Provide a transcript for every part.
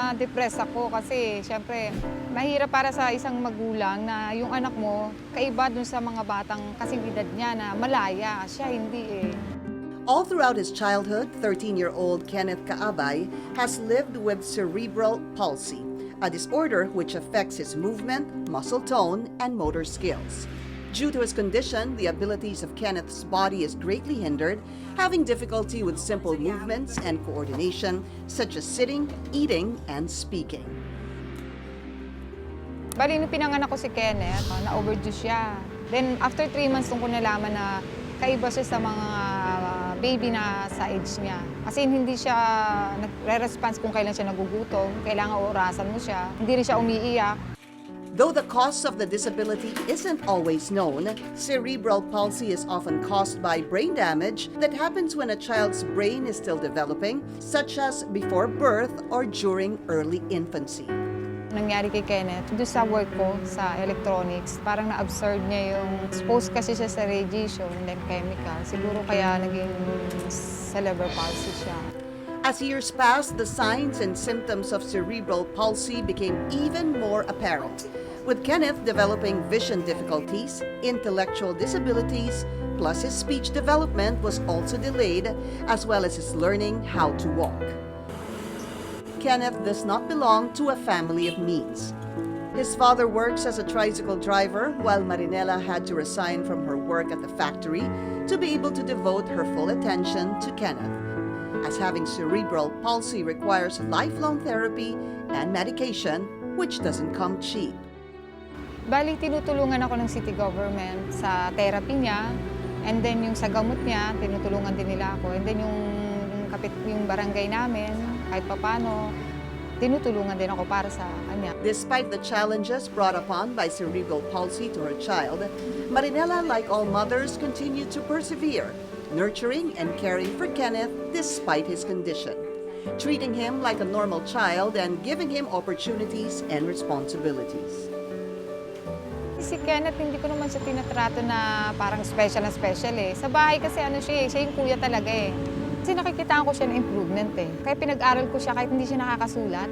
na-depress ako kasi syempre mahirap para sa isang magulang na yung anak mo kaiba dun sa mga batang kasing edad niya na malaya. Siya hindi eh. All throughout his childhood, 13-year-old Kenneth Kaabay has lived with cerebral palsy, a disorder which affects his movement, muscle tone, and motor skills. Due to his condition, the abilities of Kenneth's body is greatly hindered, having difficulty with simple movements and coordination, such as sitting, eating, and speaking. Bali, nung pinanganak ko si Kenneth, na-overdue siya. Then after 3 months, nung ko nalaman na kaiba siya sa mga baby na sa age niya. Kasi hindi siya nagre-response kung kailan siya nagugutom, kailangan orasan mo siya, hindi rin siya umiiyak. Though the cause of the disability isn't always known, cerebral palsy is often caused by brain damage that happens when a child's brain is still developing, such as before birth or during early infancy. Nangyari kay Kenneth, doon sa work ko sa electronics, parang na-absorb niya yung exposed kasi siya sa radiation and then chemical. Siguro kaya naging cerebral palsy siya. As years passed, the signs and symptoms of cerebral palsy became even more apparent, with Kenneth developing vision difficulties, intellectual disabilities, plus his speech development was also delayed, as well as his learning how to walk. Kenneth does not belong to a family of means. His father works as a tricycle driver, while Marinela had to resign from her work at the factory to be able to devote her full attention to Kenneth, as having cerebral palsy requires lifelong therapy and medication, which doesn't come cheap. Bali, tinutulungan ako ng city government sa therapy niya, and then yung sa gamot niya, tinutulungan din nila ako. And then yung barangay namin, kahit papano, tinutulungan din ako para sa kanya. Despite the challenges brought upon by cerebral palsy to her child, Marinela, like all mothers, continued to persevere, nurturing and caring for Kenneth despite his condition, treating him like a normal child and giving him opportunities and responsibilities. Si Kenneth, hindi ko naman siya tinatrato na parang special na special eh. Sa bahay kasi ano siya eh, siya yung kuya talaga eh. Kasi nakikitaan ko siya ng improvement eh. Kaya pinag-aral ko siya kahit hindi siya nakakasulat.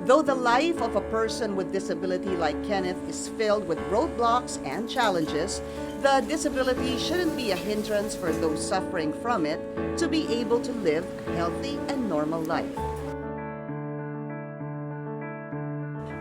Though the life of a person with disability like Kenneth is filled with roadblocks and challenges, the disability shouldn't be a hindrance for those suffering from it to be able to live a healthy and normal life.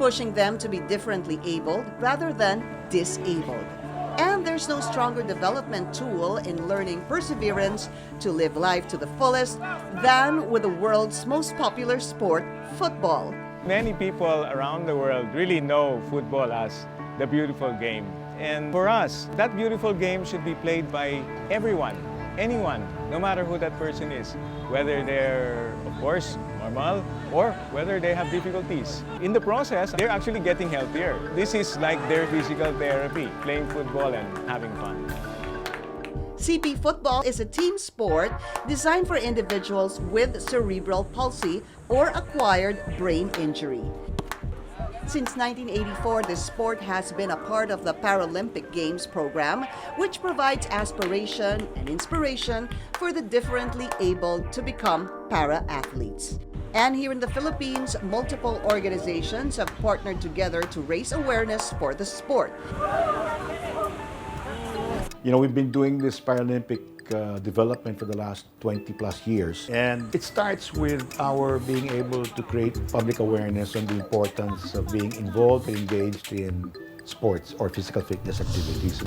Pushing them to be differently abled rather than disabled. And there's no stronger development tool in learning perseverance to live life to the fullest than with the world's most popular sport, football. Many people around the world really know football as the beautiful game. And for us, that beautiful game should be played by everyone, anyone, no matter who that person is, whether they're, of course, normal or whether they have difficulties. In the process, they're actually getting healthier. This is like their physical therapy, playing football and having fun. CP football is a team sport designed for individuals with cerebral palsy or acquired brain injury. Since 1984, this sport has been a part of the Paralympic Games program, which provides aspiration and inspiration for the differently abled to become para-athletes. And here in the Philippines, multiple organizations have partnered together to raise awareness for the sport. You know, we've been doing this Paralympic development for the last 20 plus years. And it starts with our being able to create public awareness on the importance of being involved and engaged in sports or physical fitness activities.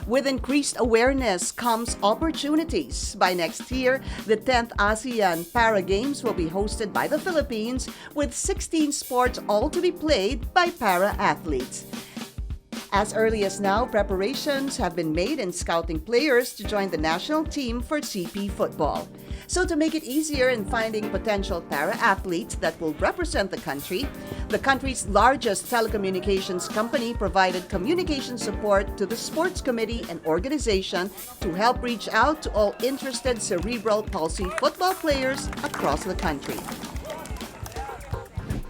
With increased awareness comes opportunities. By next year, the 10th ASEAN Para Games will be hosted by the Philippines with 16 sports all to be played by para-athletes. As early as now, preparations have been made in scouting players to join the national team for CP football. So to make it easier in finding potential para-athletes that will represent the country's largest telecommunications company provided communication support to the sports committee and organization to help reach out to all interested cerebral palsy football players across the country.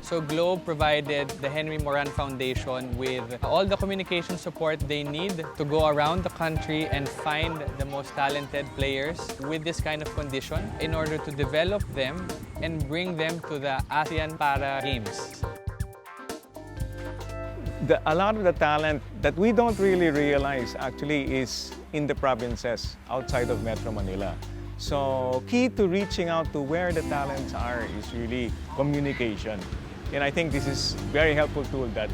So Globe provided the Henry Moran Foundation with all the communication support they need to go around the country and find the most talented players with this kind of condition in order to develop them and bring them to the ASEAN Para Games. A lot of the talent that we don't really realize actually is in the provinces outside of Metro Manila. So key to reaching out to where the talents are is really communication. And I think this is a very helpful tool that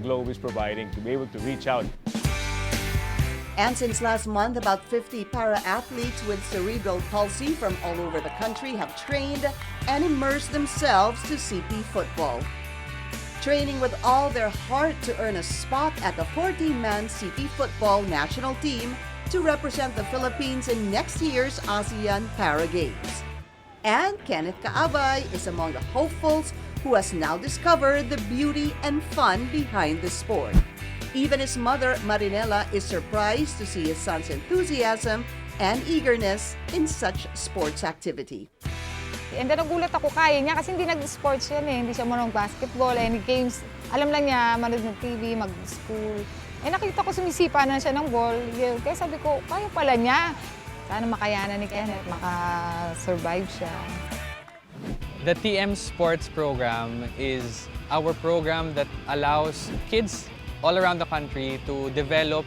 Globe is providing to be able to reach out. And since last month, about 50 para-athletes with cerebral palsy from all over the country have trained and immersed themselves to CP football. Training with all their heart to earn a spot at the 14-man CP football national team to represent the Philippines in next year's ASEAN Para Games. And Kenneth Kaabay is among the hopefuls who has now discovered the beauty and fun behind the sport. Even his mother, Marinela, is surprised to see his son's enthusiasm and eagerness in such sports activity. And then nagulat ako, kaya niya kasi hindi nag-sports yan eh. Hindi siya marunong basketball, any games. Alam lang niya, manood ng TV, mag-school. Eh nakita ko sumisipa na siya ng ball. Kaya sabi ko, kaya pala niya. Sana makayanan ni Kenneth, maka-survive siya. The TM Sports program is our program that allows kids all around the country to develop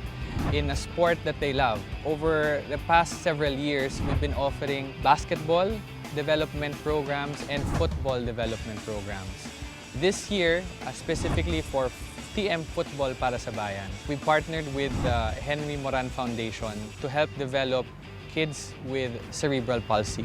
in a sport that they love. Over the past several years, we've been offering basketball development programs and football development programs. This year, specifically for TM Football Para sa Bayan, we partnered with the Henry Moran Foundation to help develop kids with cerebral palsy.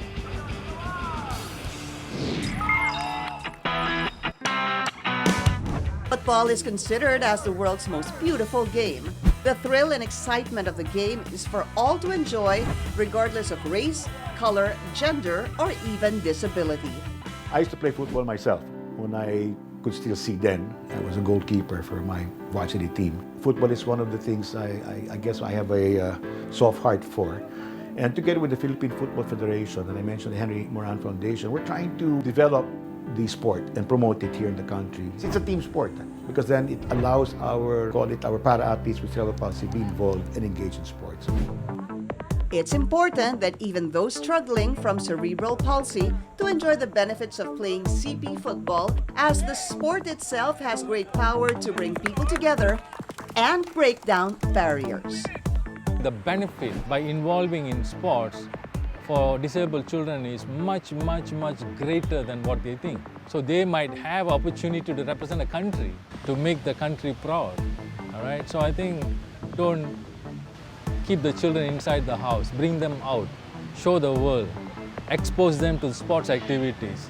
Football is considered as the world's most beautiful game. The thrill and excitement of the game is for all to enjoy, regardless of race, color, gender, or even disability. I used to play football myself when I could still see then. I was a goalkeeper for my varsity team. Football is one of the things I guess I have a soft heart for. And together with the Philippine Football Federation, and I mentioned the Henry Moran Foundation, we're trying to develop the sport and promote it here in the country. It's a team sport because then it allows our para-athletes with cerebral palsy be involved and engage in sports. It's important that even those struggling from cerebral palsy to enjoy the benefits of playing CP football, as the sport itself has great power to bring people together and break down barriers. The benefit by involving in sports for disabled children is much greater than what they think. So they might have opportunity to represent a country, to make the country proud. All right. So I think don't keep the children inside the house, bring them out, show the world, expose them to sports activities.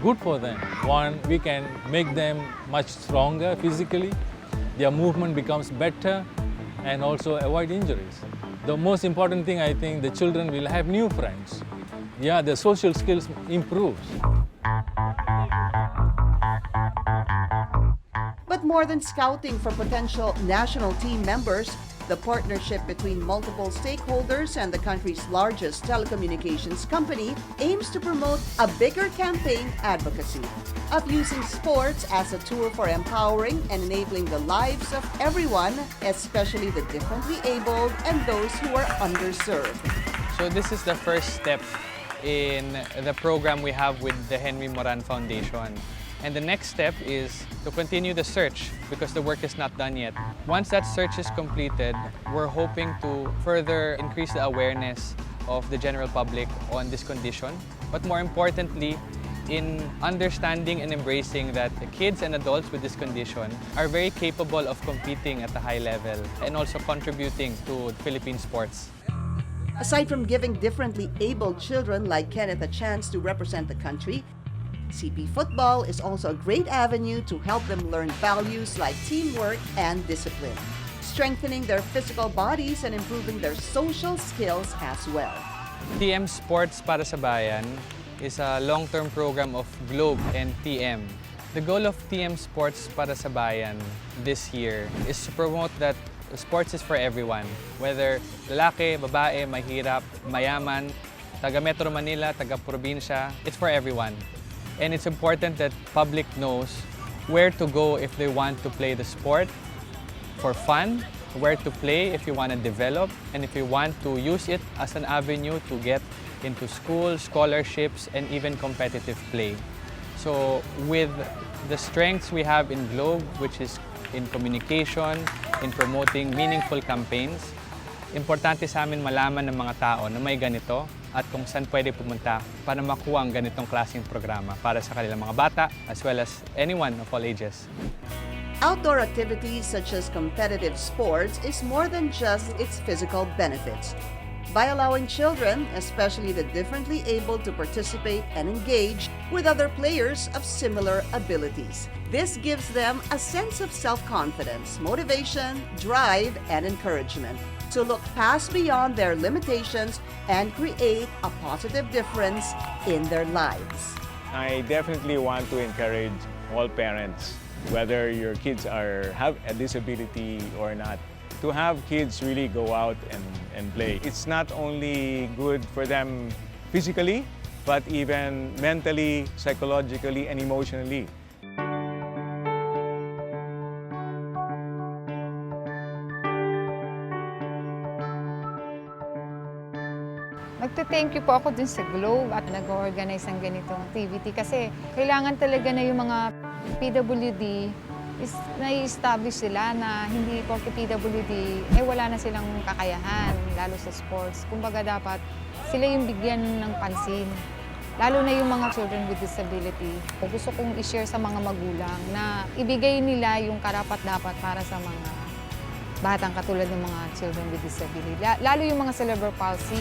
Good for them. One, we can make them much stronger physically, their movement becomes better, and also avoid injuries. The most important thing, I think, the children will have new friends. Yeah, their social skills improves. But more than scouting for potential national team members, the partnership between multiple stakeholders and the country's largest telecommunications company aims to promote a bigger campaign advocacy of using sports as a tool for empowering and enabling the lives of everyone, especially the differently abled and those who are underserved. So this is the first step in the program we have with the Henry Moran Foundation. And the next step is to continue the search because the work is not done yet. Once that search is completed, we're hoping to further increase the awareness of the general public on this condition. But more importantly, in understanding and embracing that the kids and adults with this condition are very capable of competing at a high level and also contributing to Philippine sports. Aside from giving differently abled children like Kenneth a chance to represent the country, CP football is also a great avenue to help them learn values like teamwork and discipline, strengthening their physical bodies and improving their social skills as well. TM Sports Para sa Bayan is a long-term program of Globe and TM. The goal of TM Sports Para sa Bayan this year is to promote that sports is for everyone, whether lalaki, babae, mahirap, mayaman, taga Metro Manila, taga probinsya, it's for everyone. And it's important that public knows where to go if they want to play the sport for fun, where to play if you want to develop, and if you want to use it as an avenue to get into school, scholarships, and even competitive play. So with the strengths we have in Globe, which is in communication, in promoting meaningful campaigns, importante sa amin malaman ng mga tao na may ganito at kung saan pwede pumunta para makuha ang ganitong klaseng programa para sa kanilang mga bata as well as anyone of all ages. Outdoor activities such as competitive sports is more than just its physical benefits. By allowing children, especially the differently able, to participate and engage with other players of similar abilities. This gives them a sense of self-confidence, motivation, drive, and encouragement to look past beyond their limitations and create a positive difference in their lives. I definitely want to encourage all parents, whether your kids have a disability or not, to have kids really go out and play. It's not only good for them physically, but even mentally, psychologically, and emotionally. Magte-thank you po ako dun sa Globe at nag-organize ng ganitong activity kasi kailangan talaga na yung mga PWD is nai-establish sila na hindi porke PWD, wala na silang kakayahan, lalo sa sports. Kumbaga dapat sila yung bigyan ng pansin, lalo na yung mga children with disability. Gusto kong i-share sa mga magulang na ibigay nila yung karapat-dapat para sa mga batang katulad ng mga children with disability, lalo yung mga cerebral palsy.